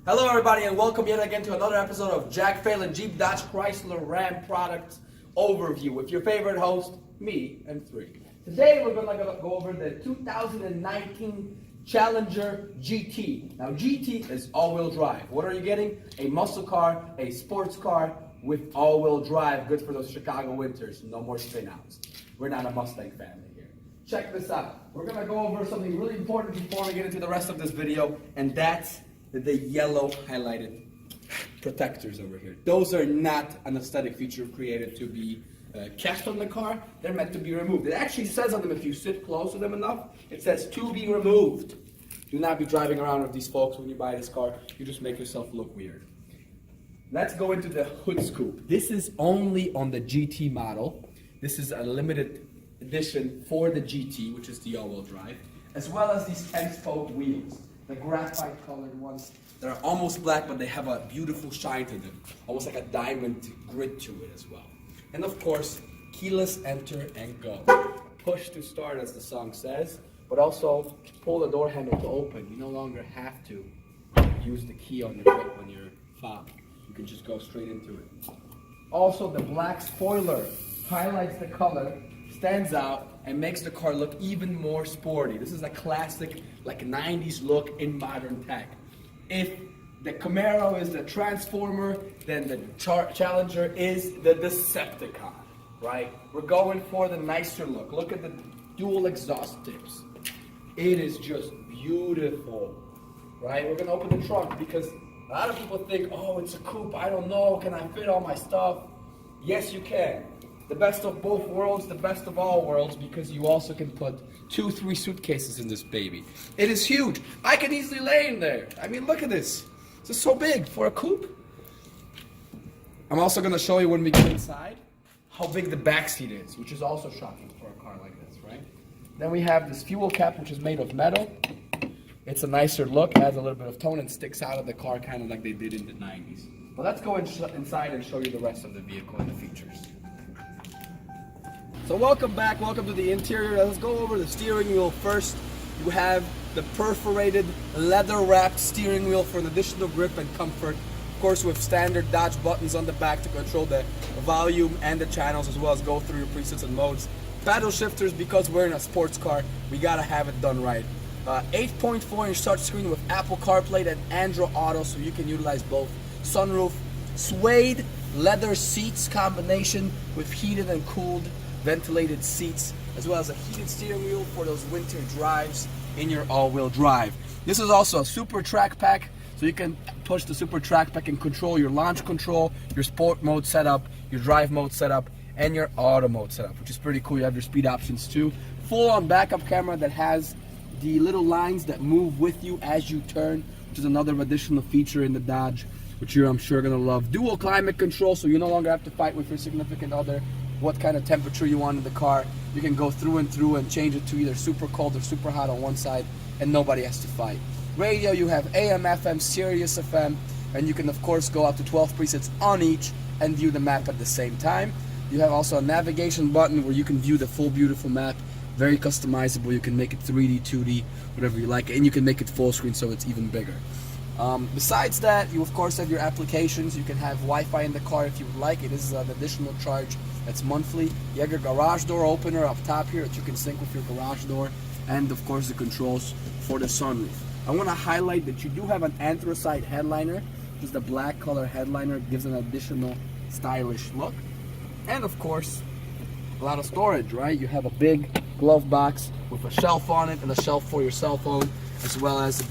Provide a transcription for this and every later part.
Hello everybody and welcome yet again to another episode of Jack Phelan Jeep Dodge Chrysler Ram Products Overview with your favorite host, me, and three. Today we're going to go over the 2019 Challenger GT. Now GT is all-wheel drive. What are you getting? A muscle car, a sports car with all-wheel drive. Good for those Chicago winters. No more spin-outs. We're not a Mustang family here. Check this out. We're going to go over something really important before we get into the rest of this video, and that's the yellow highlighted protectors over here. Those are not an aesthetic feature created to be kept on the car. They're meant to be removed. It actually says on them, if you sit close to them enough, it says to be removed. Do not be driving around with these folks when you buy this car. You just make yourself look weird. Let's go into the hood scoop. This is only on the GT model. This is a limited edition for the GT, which is the all-wheel drive, as well as these 10-spoke wheels. The graphite colored ones that are almost black, but they have a beautiful shine to them. Almost like a diamond grid to it as well. And of course, keyless enter and go. Push to start, as the song says, but also pull the door handle to open. You no longer have to use the key on your fob. You can just go straight into it. Also, the black spoiler highlights the color, stands out, and makes the car look even more sporty. This is a classic, like 90s look in modern tech. If the Camaro is the Transformer, then the Challenger is the Decepticon, right? We're going for the nicer look. Look at the dual exhaust tips. It is just beautiful, right? We're gonna open the trunk because a lot of people think, oh, it's a coupe, I don't know, can I fit all my stuff? Yes, you can. The best of both worlds, the best of all worlds, because you also can put 2-3 suitcases in this baby. It is huge. I can easily lay in there. I mean, look at this. This is so big for a coupe. I'm also going to show you when we get inside how big the back seat is, which is also shocking for a car like this, right? Then we have this fuel cap, which is made of metal. It's a nicer look, adds a little bit of tone, and sticks out of the car kind of like they did in the 90s. But let's go inside and show you the rest of the vehicle and the features. So welcome back, welcome to the interior. Let's go over the steering wheel first. You have the perforated leather-wrapped steering wheel for an additional grip and comfort. Of course, with standard Dodge buttons on the back to control the volume and the channels, as well as go through your presets and modes. Paddle shifters, because we're in a sports car, we gotta have it done right. 8.4-inch touchscreen with Apple CarPlay and Android Auto, so you can utilize both. Sunroof, suede leather seats combination with heated and cooled ventilated seats, as well as a heated steering wheel for those winter drives in your all-wheel drive. This is also a super track pack, so you can push the super track pack and control your launch control, your sport mode setup, your drive mode setup, and your auto mode setup, which is pretty cool. You have your speed options too. Full-on backup camera that has the little lines that move with you as you turn, which is another additional feature in the Dodge, which you're, I'm sure, gonna love. Dual climate control, so you no longer have to fight with your significant other what kind of temperature you want in the car. You can go through and change it to either super cold or super hot on one side, and nobody has to fight. Radio, you have AM, FM, Sirius FM, and you can of course go out to 12 presets on each and view the map at the same time. You have also a navigation button where you can view the full beautiful map. Very customizable. You can make it 3D, 2D, whatever you like, and you can make it full screen so it's even bigger. Besides that, you of course have your applications. You can have Wi-Fi in the car if you would like. It is an additional charge that's monthly. You have your garage door opener up top here that you can sync with your garage door, and of course the controls for the sunroof. I want to highlight that you do have an anthracite headliner, which is the black color headliner. It gives an additional stylish look, and of course a lot of storage, right? You have a big glove box with a shelf on it and a shelf for your cell phone, as well as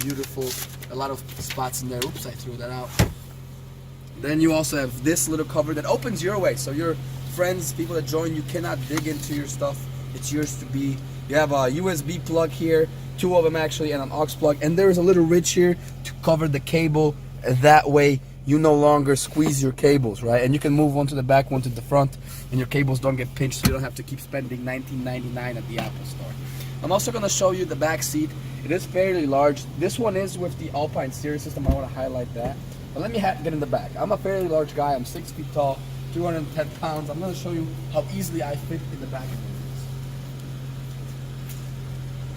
a lot of spots in there. Oops, I threw that out. Then you also have this little cover that opens your way, so your friends, people that join you, cannot dig into your stuff. It's yours to be. You have a USB plug here, 2 of them actually, and an aux plug, and there is a little ridge here to cover the cable. That way you no longer squeeze your cables, right? And you can move one to the back, one to the front, and your cables don't get pinched, so you don't have to keep spending $19.99 at the Apple Store. I'm also going to show you the back seat. It is fairly large. This one is with the Alpine steering system. I want to highlight that. But let me get in the back. I'm a fairly large guy. I'm 6 feet tall, 210 pounds. I'm going to show you how easily I fit in the back of this.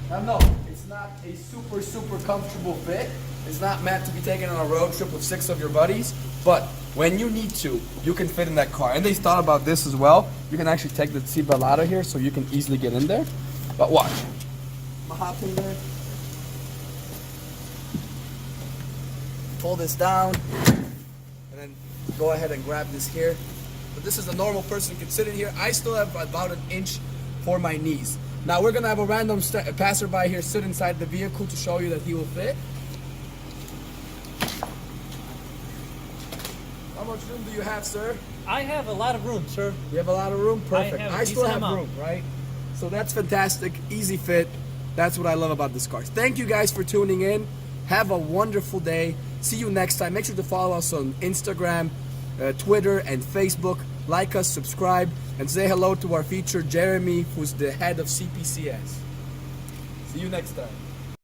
Now, no, it's not a super comfortable fit. is not meant to be taken on a road trip with 6 of your buddies, but when you need to, you can fit in that car. And they thought about this as well. You can actually take the seatbelt out of here so you can easily get in there. But watch. I'm gonna hop in there. Pull this down, and then go ahead and grab this here. But this is a normal person can sit in here. I still have about an inch for my knees. Now we're gonna have a random passerby here sit inside the vehicle to show you that he will fit. How much room do you have, sir? I have a lot of room, sir. You have a lot of room? Perfect. I still have amount. room, right? So that's fantastic. Easy fit. That's what I love about this car. Thank you guys for tuning in. Have a wonderful day. See you next time. Make sure to follow us on Instagram, Twitter, and Facebook. Like us, subscribe, and say hello to our featured Jeremy, who's the head of CPCS. See you next time.